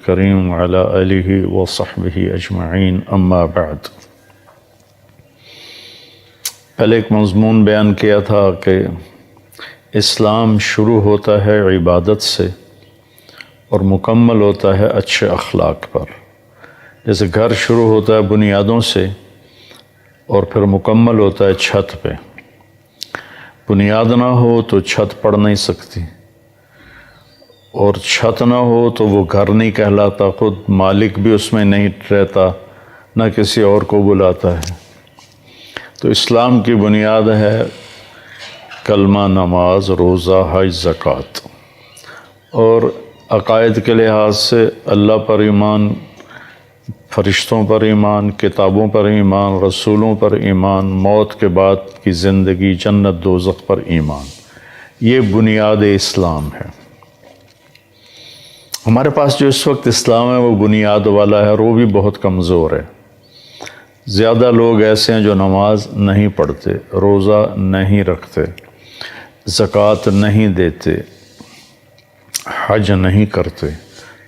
الكريم وعلى آله وصحبه أجمعين اما بعد۔ پہلے ایک مضمون بیان کیا تھا کہ اسلام شروع ہوتا ہے عبادت سے اور مکمل ہوتا ہے اچھے اخلاق پر۔ جیسے گھر شروع ہوتا ہے بنیادوں سے اور پھر مکمل ہوتا ہے چھت پہ۔ بنیاد نہ ہو تو چھت پڑ نہیں سکتی، اور چھت نہ ہو تو وہ گھر نہیں کہلاتا، خود مالک بھی اس میں نہیں رہتا، نہ کسی اور کو بلاتا ہے۔ تو اسلام کی بنیاد ہے کلمہ، نماز، روزہ، حج، زکوٰۃ، اور عقائد کے لحاظ سے اللہ پر ایمان، فرشتوں پر ایمان، کتابوں پر ایمان، رسولوں پر ایمان، موت کے بعد کی زندگی، جنت دوزخ پر ایمان۔ یہ بنیاد اسلام ہے۔ ہمارے پاس جو اس وقت اسلام ہے وہ بنیاد والا ہے، اور وہ بھی بہت کمزور ہے۔ زیادہ لوگ ایسے ہیں جو نماز نہیں پڑھتے، روزہ نہیں رکھتے، زکوٰۃ نہیں دیتے، حج نہیں کرتے۔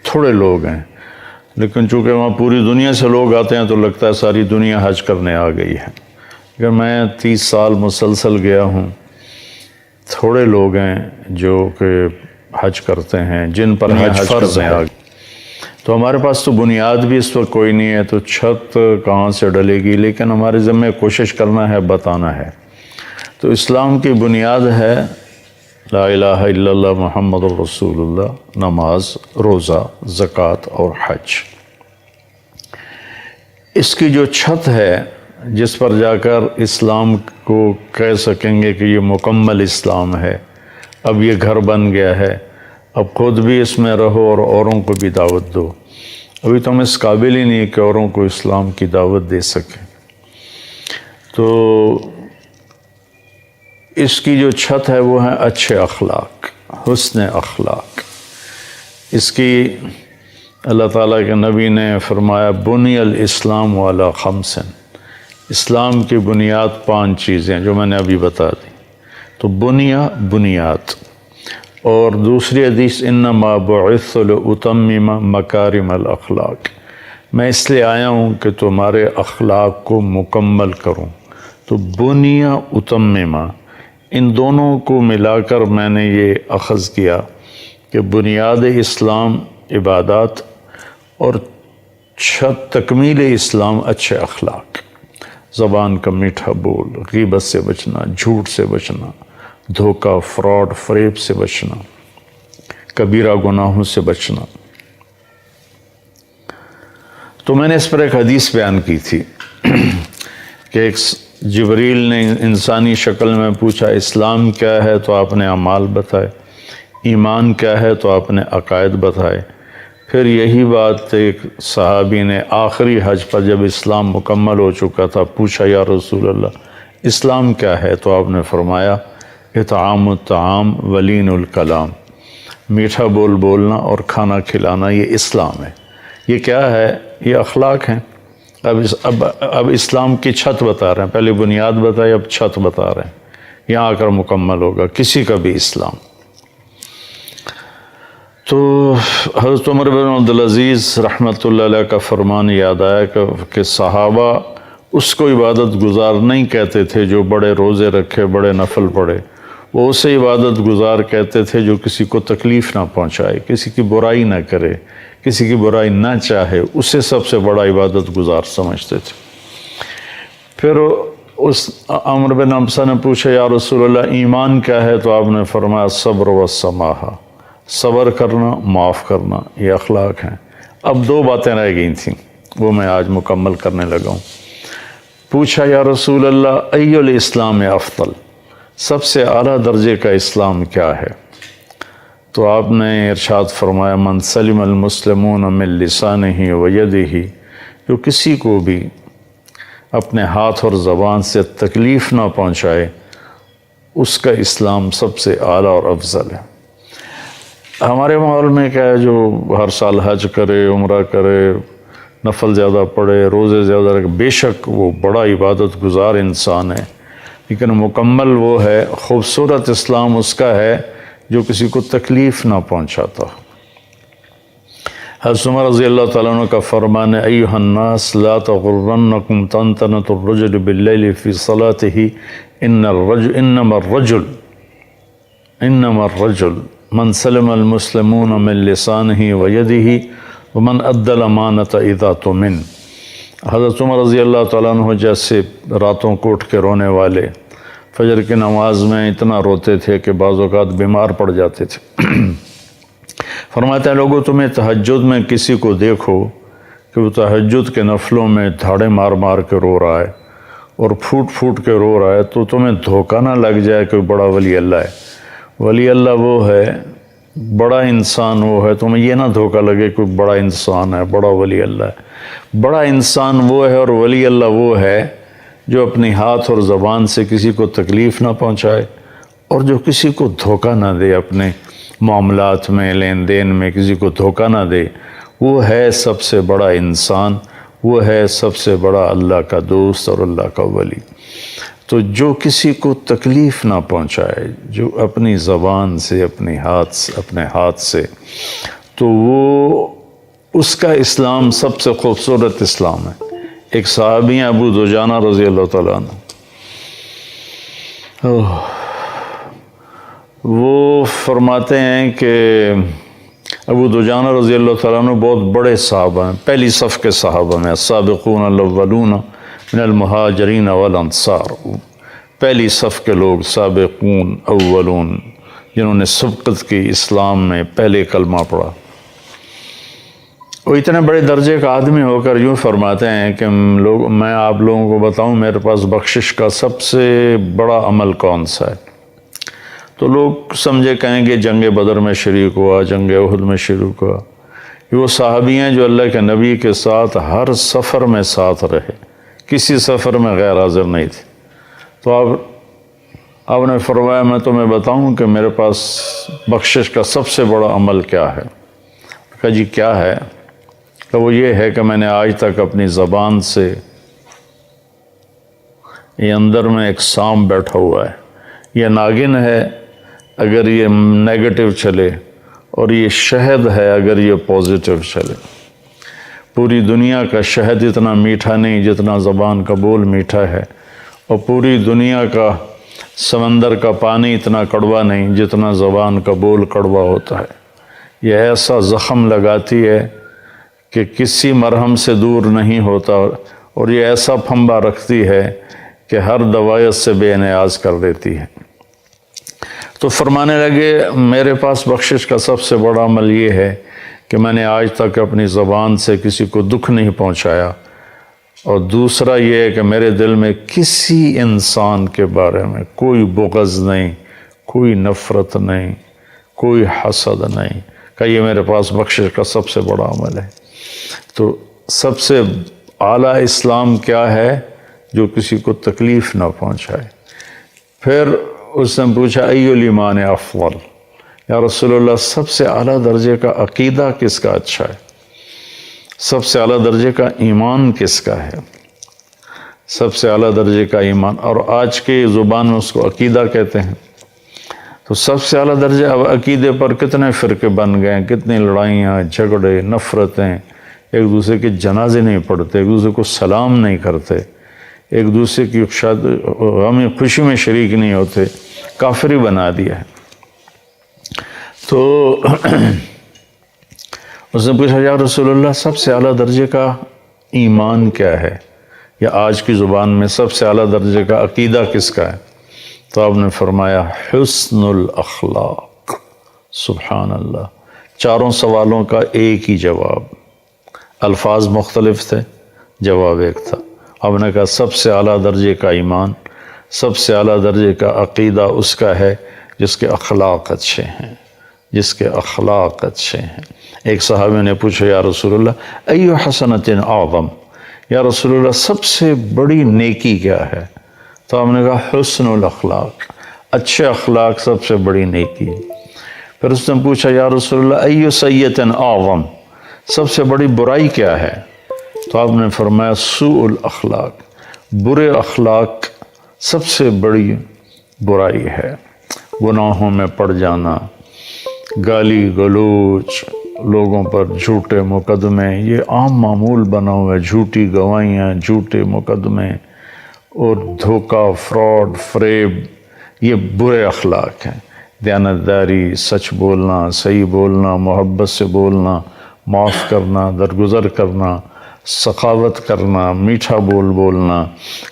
تھوڑے لوگ ہیں، لیکن چونکہ وہاں پوری دنیا سے لوگ آتے ہیں تو لگتا ہے ساری دنیا حج کرنے آ گئی ہے۔ اگر میں 30 سال مسلسل گیا ہوں، تھوڑے لوگ ہیں جو کہ حج کرتے ہیں، جن پر حج فرض ہے۔ تو ہمارے پاس تو بنیاد بھی اس وقت کوئی نہیں ہے، تو چھت کہاں سے ڈلے گی؟ لیکن ہمارے ذمہ کوشش کرنا ہے، بتانا ہے۔ تو اسلام کی بنیاد ہے لا الہ الا اللہ محمد الرسول اللہ، نماز، روزہ، زکوٰۃ اور حج۔ اس کی جو چھت ہے جس پر جا کر اسلام کو کہہ سکیں گے کہ یہ مکمل اسلام ہے، اب یہ گھر بن گیا ہے، اب خود بھی اس میں رہو اور اوروں کو بھی دعوت دو۔ ابھی تو ہم اس قابل ہی نہیں کہ اوروں کو اسلام کی دعوت دے سکیں۔ تو اس کی جو چھت ہے وہ ہے اچھے اخلاق، حسن اخلاق۔ اس کی اللہ تعالیٰ کے نبی نے فرمایا بنی الاسلام علی خمس، اسلام کی بنیاد 5 چیزیں جو میں نے ابھی بتا دی۔ تو بنیاد، اور دوسری حدیث انما بعثت لاتمم مکارم الاخلاق، میں اس لیے آیا ہوں کہ تمہارے اخلاق کو مکمل کروں۔ تو بنیا اتممہ، ان دونوں کو ملا کر میں نے یہ اخذ کیا کہ بنیاد اسلام عبادات، اور چھت تکمیل اسلام اچھے اخلاق، زبان کا میٹھا بول، غیبت سے بچنا، جھوٹ سے بچنا، دھوکہ، فراڈ، فریب سے بچنا، کبیرہ گناہوں سے بچنا۔ تو میں نے اس پر ایک حدیث بیان کی تھی کہ ایک جبریل نے انسانی شکل میں پوچھا اسلام کیا ہے تو آپ نے اعمال بتائے، ایمان کیا ہے تو آپ نے عقائد بتائے۔ پھر یہی بات ایک صحابی نے آخری حج پر جب اسلام مکمل ہو چکا تھا پوچھا یا رسول اللہ اسلام کیا ہے؟ تو آپ نے فرمایا اطعام الطعام ولین الکلام، میٹھا بول بولنا اور کھانا کھلانا، یہ اسلام ہے۔ یہ کیا ہے؟ یہ اخلاق ہیں۔ اب اسلام کی چھت بتا رہے ہیں، پہلے بنیاد بتائی، اب چھت بتا رہے ہیں، یہاں آ کر مکمل ہوگا کسی کا بھی اسلام۔ تو حضرت عمر بن عبدالعزیز رحمۃ اللہ علیہ کا فرمان یاد آیا کہ صحابہ اس کو عبادت گزار نہیں کہتے تھے جو بڑے روزے رکھے، بڑے نفل پڑھے، وہ اسے عبادت گزار کہتے تھے جو کسی کو تکلیف نہ پہنچائے، کسی کی برائی نہ کرے، کسی کی برائی نہ چاہے، اسے سب سے بڑا عبادت گزار سمجھتے تھے۔ پھر اس عمر بن حمزہ نے پوچھا یا رسول اللہ ایمان کیا ہے؟ تو آپ نے فرمایا صبر و سماحہ، صبر کرنا، معاف کرنا، یہ اخلاق ہیں۔ اب 2 باتیں رہ گئی تھیں، وہ میں آج مکمل کرنے لگا ہوں۔ پوچھا یا رسول اللہ ای الاسلام افضل، سب سے اعلیٰ درجے کا اسلام کیا ہے؟ تو آپ نے ارشاد فرمایا من سلم المسلمون من لسانہ و یدہ، جو کسی کو بھی اپنے ہاتھ اور زبان سے تکلیف نہ پہنچائے، اس کا اسلام سب سے اعلیٰ اور افضل ہے۔ ہمارے ماحول میں کیا ہے، جو ہر سال حج کرے، عمرہ کرے، نفل زیادہ پڑھے، روزے زیادہ رکھے، بے شک وہ بڑا عبادت گزار انسان ہے، لیکن مکمل وہ ہے، خوبصورت اسلام اس کا ہے جو کسی کو تکلیف نہ پہنچاتا۔ حضرت عمر رضی اللہ تعالیٰ عنہ کا فرمان ہے ایھا الناس لا تغرنکم طنطنۃ الرجل باللیل فی صلاتہ انما الرجل من سلم المسلمون من لسانہ ویدہ ومن ادى الامانۃ اذا تؤمن۔ حضرت عمر رضی اللہ تعالیٰ عنہ جیسے راتوں کو اٹھ کے رونے والے فجر کی نماز میں اتنا روتے تھے کہ بعض اوقات بیمار پڑ جاتے تھے۔ فرماتے ہیں لوگوں تمہیں تہجد میں کسی کو دیکھو کہ وہ تہجد کے نفلوں میں دھاڑے مار مار کے رو رہا ہے اور پھوٹ پھوٹ کے رو رہا ہے، تو تمہیں دھوکہ نہ لگ جائے کہ بڑا ولی اللہ ہے۔ ولی اللہ وہ ہے، بڑا انسان وہ ہے، تمہیں یہ نہ دھوکہ لگے کہ بڑا انسان ہے، بڑا ولی اللہ ہے۔ بڑا انسان وہ ہے اور ولی اللہ وہ ہے جو اپنی ہاتھ اور زبان سے کسی کو تکلیف نہ پہنچائے اور جو کسی کو دھوکہ نہ دے، اپنے معاملات میں لین دین میں کسی کو دھوکہ نہ دے۔ وہ ہے سب سے بڑا انسان، وہ ہے سب سے بڑا اللہ کا دوست اور اللہ کا ولی۔ تو جو کسی کو تکلیف نہ پہنچائے، جو اپنی زبان سے اپنے ہاتھ سے، تو وہ اس کا اسلام سب سے خوبصورت اسلام ہے۔ ایک صحابی ہیں ابو دجانہ رضی اللہ تعالیٰ عنہ، وہ فرماتے ہیں کہ ابو دجانہ رضی اللہ تعالیٰ عنہ بہت بڑے صحابہ ہیں، پہلی صف کے صحابہ میں، السابقون الاولون من المہاجرین والانصار، پہلی صف کے لوگ، سابقون اولون، جنہوں نے سبقت کی اسلام میں، پہلے کلمہ پڑھا۔ وہ اتنے بڑے درجے کا آدمی ہو کر یوں فرماتے ہیں کہ میں آپ لوگوں کو بتاؤں میرے پاس بخشش کا سب سے بڑا عمل کون سا ہے؟ تو لوگ سمجھے کہیں گے جنگ بدر میں شریک ہوا، جنگ احد میں شریک ہوا۔ یہ وہ صحابی ہیں جو اللہ کے نبی کے ساتھ ہر سفر میں ساتھ رہے، کسی سفر میں غیر حاضر نہیں تھے۔ تو آپ نے فرمایا میں تمہیں بتاؤں کہ میرے پاس بخشش کا سب سے بڑا عمل کیا ہے؟ کہا جی کیا ہے؟ کہ وہ یہ ہے کہ میں نے آج تک اپنی زبان سے، یہ اندر میں ایک سانپ بیٹھا ہوا ہے، یہ ناگن ہے اگر یہ نیگیٹو چلے، اور یہ شہد ہے اگر یہ پازیٹیو چلے۔ پوری دنیا کا شہد اتنا میٹھا نہیں جتنا زبان کا بول میٹھا ہے، اور پوری دنیا کا سمندر کا پانی اتنا کڑوا نہیں جتنا زبان کا بول کڑوا ہوتا ہے۔ یہ ایسا زخم لگاتی ہے کہ کسی مرہم سے دور نہیں ہوتا، اور یہ ایسا پھمبا رکھتی ہے کہ ہر دوائیت سے بے نیاز کر دیتی ہے۔ تو فرمانے لگے میرے پاس بخشش کا سب سے بڑا عمل یہ ہے کہ میں نے آج تک اپنی زبان سے کسی کو دکھ نہیں پہنچایا، اور دوسرا یہ ہے کہ میرے دل میں کسی انسان کے بارے میں کوئی بغض نہیں، کوئی نفرت نہیں، کوئی حسد نہیں، کہ یہ میرے پاس بخشش کا سب سے بڑا عمل ہے۔ تو سب سے اعلیٰ اسلام کیا ہے؟ جو کسی کو تکلیف نہ پہنچائے۔ پھر اس نے پوچھا ایو الایمان افضل، یا رسول اللہ سب سے اعلیٰ درجے کا عقیدہ کس کا اچھا ہے؟ سب سے اعلیٰ درجے کا ایمان کس کا ہے؟ سب سے اعلیٰ درجے کا ایمان، اور آج کے زبان میں اس کو عقیدہ کہتے ہیں۔ تو سب سے اعلیٰ درجے، اب عقیدے پر کتنے فرقے بن گئے، کتنی لڑائیاں، جھگڑے، نفرتیں، ایک دوسرے کے جنازے نہیں پڑھتے، ایک دوسرے کو سلام نہیں کرتے، ایک دوسرے کی غم خوشی میں شریک نہیں ہوتے، کافری بنا دیا ہے۔ تو اس نے پوچھا یا رسول اللہ سب سے اعلیٰ درجے کا ایمان کیا ہے، یا آج کی زبان میں سب سے اعلیٰ درجے کا عقیدہ کس کا ہے؟ تو آپ نے فرمایا حسن الاخلاق۔ سبحان اللہ، چاروں سوالوں کا ایک ہی جواب، الفاظ مختلف تھے، جواب ایک تھا۔ آپ نے کہا سب سے اعلیٰ درجے کا ایمان، سب سے اعلیٰ درجے کا عقیدہ اس کا ہے جس کے اخلاق اچھے ہیں، جس کے اخلاق اچھے ہیں۔ ایک صحابی نے پوچھا یا رسول اللہ ایو حسنۃ اعظم، یا رسول اللہ سب سے بڑی نیکی کیا ہے؟ تو آپ نے کہا حسن الاخلاق، اچھے اخلاق سب سے بڑی نیکی ہے۔ پھر اس نے پوچھا یا رسول اللہ ایو سیئۃ اعظم، سب سے بڑی برائی کیا ہے؟ تو آپ نے فرمایا سوء الاخلاق، برے اخلاق سب سے بڑی برائی ہے۔ گناہوں میں پڑ جانا، گالی گلوچ، لوگوں پر جھوٹے مقدمے، یہ عام معمول بنا ہوا ہے، جھوٹی گواہیاں، جھوٹے مقدمے اور دھوکہ، فراڈ، فریب، یہ برے اخلاق ہیں۔ دیانتداری، سچ بولنا، صحیح بولنا، محبت سے بولنا، معاف کرنا، درگزر کرنا، سخاوت کرنا، میٹھا بولنا،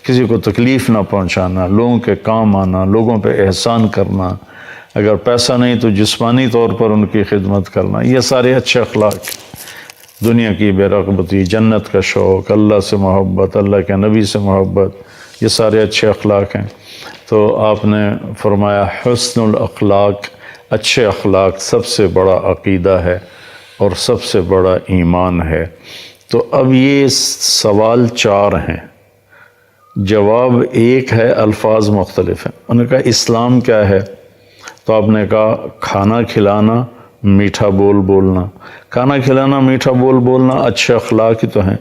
کسی کو تکلیف نہ پہنچانا، لوگوں کے کام آنا، لوگوں پہ احسان کرنا، اگر پیسہ نہیں تو جسمانی طور پر ان کی خدمت کرنا، یہ سارے اچھے اخلاق ہیں۔ دنیا کی بے رغبتی، جنت کا شوق، اللہ سے محبت، اللہ کے نبی سے محبت، یہ سارے اچھے اخلاق ہیں۔ تو آپ نے فرمایا حسن الاخلاق، اچھے اخلاق سب سے بڑا عقیدہ ہے اور سب سے بڑا ایمان ہے۔ تو اب یہ سوال 4 ہیں، جواب ایک ہے، الفاظ مختلف ہیں۔ انہوں نے کہا اسلام کیا ہے؟ تو آپ نے کہا کھانا کھلانا، میٹھا بولنا۔ کھانا کھلانا، میٹھا بولنا اچھے اخلاق ہی تو ہیں۔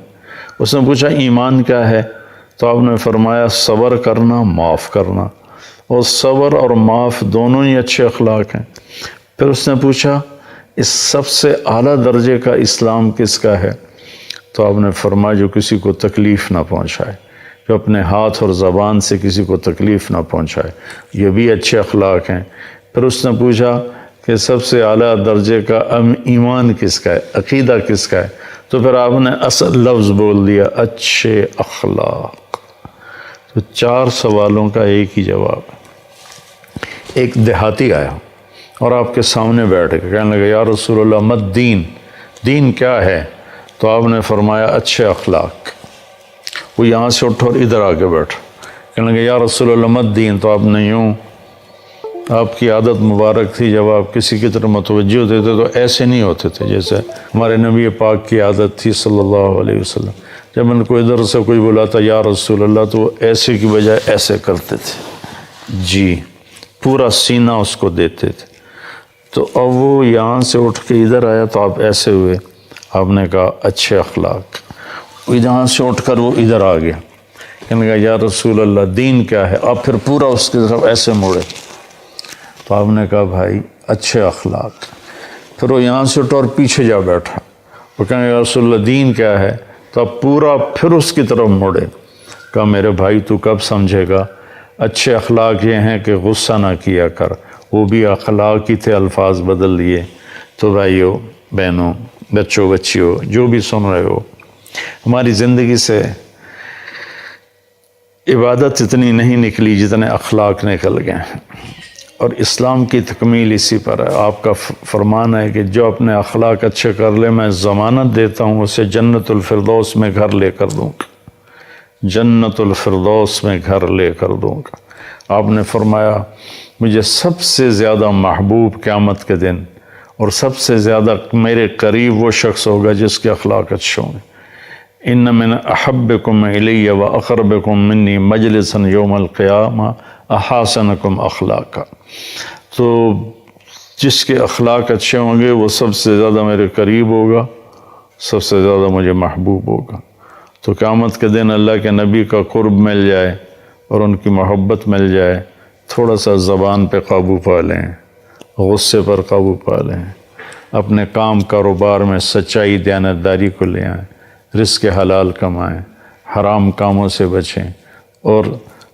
اس نے پوچھا ایمان کیا ہے؟ تو آپ نے فرمایا صبر کرنا، معاف کرنا۔ اور صبر اور معاف دونوں ہی اچھے اخلاق ہیں۔ پھر اس نے پوچھا اس سب سے اعلیٰ درجے کا اسلام کس کا ہے؟ تو آپ نے فرمایا جو کسی کو تکلیف نہ پہنچائے، جو اپنے ہاتھ اور زبان سے کسی کو تکلیف نہ پہنچائے، یہ بھی اچھے اخلاق ہیں۔ پھر اس نے پوچھا کہ سب سے اعلیٰ درجے کا ایمان کس کا ہے، عقیدہ کس کا ہے؟ تو پھر آپ نے اصل لفظ بول دیا، اچھے اخلاق۔ تو 4 سوالوں کا ایک ہی جواب ہے۔ ایک دیہاتی آیا اور آپ کے سامنے بیٹھ کے کہنے لگا یا رسول اللہ مت دین، دین کیا ہے؟ تو آپ نے فرمایا اچھے اخلاق۔ وہ یہاں سے اٹھا اور ادھر آ کے بیٹھا، کہنے لگا یا رسول اللہ مت دین۔ تو آپ نے یوں، آپ کی عادت مبارک تھی جب آپ کسی کی طرف متوجہ ہوتے تھے تو ایسے نہیں ہوتے تھے جیسے ہمارے نبی پاک کی عادت تھی صلی اللہ علیہ وسلم۔ جب ان کو ادھر سے کوئی بلاتا یا رسول اللہ تو وہ ایسے کی بجائے ایسے کرتے تھے، جی پورا سینہ اس کو دیتے تھے۔ تو اب وہ یہاں سے اٹھ کے ادھر آیا تو آپ ایسے ہوئے، آپ نے کہا اچھے اخلاق۔ یہاں سے اٹھ کر وہ ادھر آ گیا، کہنے لگا یا رسول اللہ دین کیا ہے؟ آپ پھر پورا اس کی طرف ایسے موڑے۔ تو آپ نے کہا بھائی اچھے اخلاق۔ پھر وہ یہاں سے اٹھا اور پیچھے جا بیٹھا، وہ کہنے لگا رسول اللہ دین کیا ہے؟ تو اب پورا پھر اس کی طرف موڑے، کہا میرے بھائی تو کب سمجھے گا؟ اچھے اخلاق یہ ہیں کہ غصہ نہ کیا کر، وہ بھی اخلاق ہی تھے، الفاظ بدل دیے۔ تو بھائیو، بہنوں، بچوں، بچیوں، جو بھی سن رہے ہو، ہماری زندگی سے عبادت اتنی نہیں نکلی جتنے اخلاق نکل گئے ہیں، اور اسلام کی تکمیل اسی پر ہے۔ آپ کا فرمان ہے کہ جو اپنے اخلاق اچھے کر لے میں ضمانت دیتا ہوں اسے جنت الفردوس میں گھر لے کر دوں گا، جنت الفردوس میں گھر لے کر دوں گا۔ آپ نے فرمایا مجھے سب سے زیادہ محبوب قیامت کے دن اور سب سے زیادہ میرے قریب وہ شخص ہوگا جس کے اخلاق اچھے ہوں گے۔ ان من احبکم الی و اقربکم منی مجلسا یوم القیامہ احاسنکم اخلاقا۔ تو جس کے اخلاق اچھے ہوں گے وہ سب سے زیادہ میرے قریب ہوگا، سب سے زیادہ مجھے محبوب ہوگا۔ تو قیامت کے دن اللہ کے نبی کا قرب مل جائے اور ان کی محبت مل جائے، تھوڑا سا زبان پہ قابو پا لیں، غصے پر قابو پا لیں، اپنے کام کاروبار میں سچائی دیانتداری کو لے آئیں، رزق حلال کمائیں، حرام کاموں سے بچیں، اور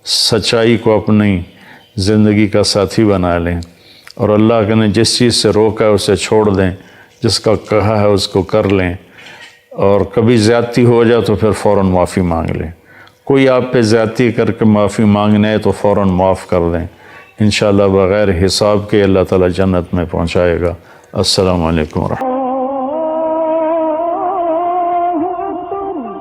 سچائی کو اپنی زندگی کا ساتھی بنا لیں، اور اللہ کے نے جس چیز سے روکا ہے اسے چھوڑ دیں، جس کا کہا ہے اس کو کر لیں، اور کبھی زیادتی ہو جائے تو پھر فوراً معافی مانگ لیں۔ کوئی آپ پہ زیادتی کر کے معافی مانگنا ہے تو فوراً معاف کر دیں، انشاءاللہ بغیر حساب کے اللہ تعالیٰ جنت میں پہنچائے گا۔ السلام علیکم ورحمۃ اللہ۔